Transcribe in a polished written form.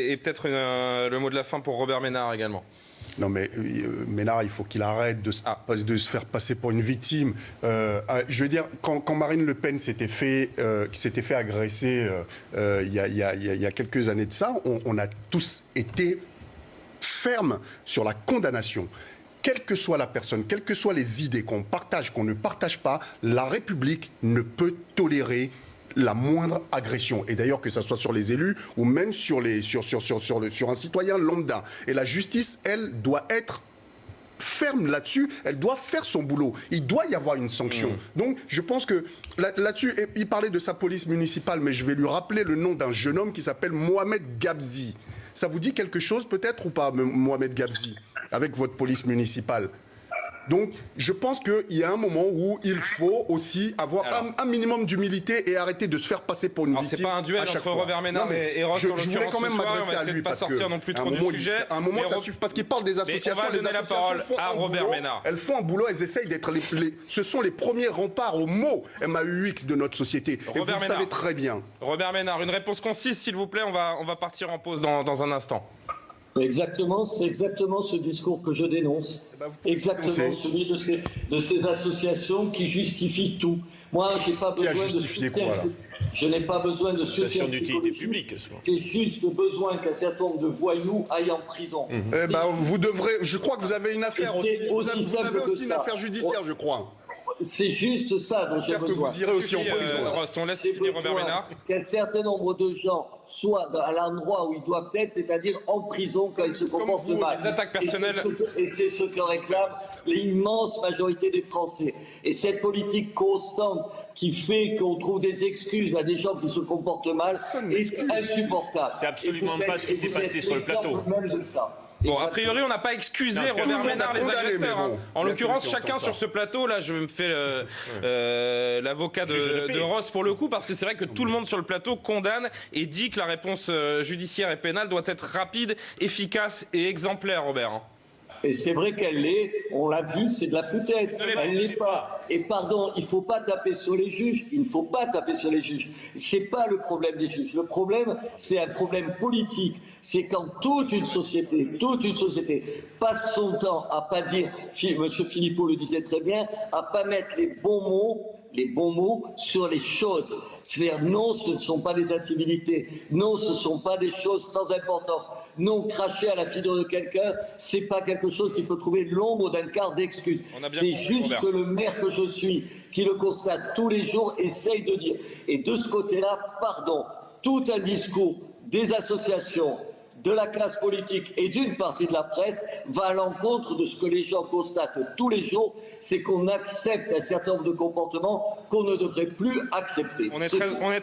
Et peut-être le mot de la fin pour Robert Ménard également. Non mais Ménard, il faut qu'il arrête de se faire passer pour une victime. Je veux dire, quand Marine Le Pen s'était fait agresser il y a quelques années de ça, on a tous été fermes sur la condamnation. Quelle que soit la personne, quelles que soient les idées qu'on partage, qu'on ne partage pas, la République ne peut tolérer la moindre agression. Et d'ailleurs, que ce soit sur les élus ou même sur un citoyen lambda. Et la justice, elle, doit être ferme là-dessus, elle doit faire son boulot. Il doit y avoir une sanction. Donc, je pense que là-dessus, il parlait de sa police municipale, mais je vais lui rappeler le nom d'un jeune homme qui s'appelle Mohamed Gabzi. Ça vous dit quelque chose peut-être ou pas, Mohamed Gabzi, avec votre police municipale? Donc, je pense qu'il y a un moment où il faut aussi avoir un minimum d'humilité et arrêter de se faire passer pour une victime. C'est pas un duel entre Robert Ménard et Ross. Je voulais quand même m'adresser à lui parce que non plus trop du sujet. À un moment, ça suffit parce qu'il parle des associations. On va donner la parole à Robert Ménard. Elles font un boulot, elles essayent d'être ce sont les premiers remparts au mot MAUX de notre société. Et vous le savez très bien. Robert Ménard, une réponse concise, s'il vous plaît. On va partir en pause dans un instant. Exactement, c'est exactement ce discours que je dénonce, exactement celui de ces associations qui justifient tout. Moi, j'ai pas besoin de soutien. Je n'ai pas besoin de soutien d'utilité publique. J'ai juste besoin qu'un certain nombre de voyous aillent en prison. Vous devrez. Je crois que vous avez une affaire aussi. Vous avez aussi une affaire judiciaire, je crois. C'est juste ça dont j'ai besoin. J'espère que vous irez aussi en prison. On laisse finir Robert Ménard. Qu'un certain nombre de gens soient à l'endroit où ils doivent être, c'est-à-dire en prison quand ils se comportent mal. Des attaques personnelles. Et c'est ce que réclame l'immense majorité des Français. Et cette politique constante qui fait qu'on trouve des excuses à des gens qui se comportent mal est insupportable. C'est absolument pas ce qui s'est passé sur le plateau. Bon, a priori, on n'a pas excusé Robert Ménard, les agresseurs. En l'occurrence, chacun sur ce plateau, là, je me fais l'avocat de Ross pour le coup, parce que c'est vrai que tout le monde sur le plateau condamne et dit que la réponse judiciaire et pénale doit être rapide, efficace et exemplaire, Robert. Et c'est vrai qu'elle l'est, on l'a vu, c'est de la foutaise. Elle l'est pas. Et pardon, il ne faut pas taper sur les juges. Il ne faut pas taper sur les juges. C'est pas le problème des juges. Le problème, c'est un problème politique. C'est quand toute une société passe son temps à pas dire, Monsieur Philippot le disait très bien, à pas mettre les bons mots sur les choses. C'est-à-dire, non, ce ne sont pas des incivilités. Non, ce ne sont pas des choses sans importance. Non, cracher à la figure de quelqu'un, c'est pas quelque chose qui peut trouver l'ombre d'un quart d'excuse. C'est juste que le maire que je suis, qui le constate tous les jours, essaye de dire. Et de ce côté-là, pardon, tout un discours des associations, de la classe politique et d'une partie de la presse va à l'encontre de ce que les gens constatent tous les jours, c'est qu'on accepte un certain nombre de comportements qu'on ne devrait plus accepter. On est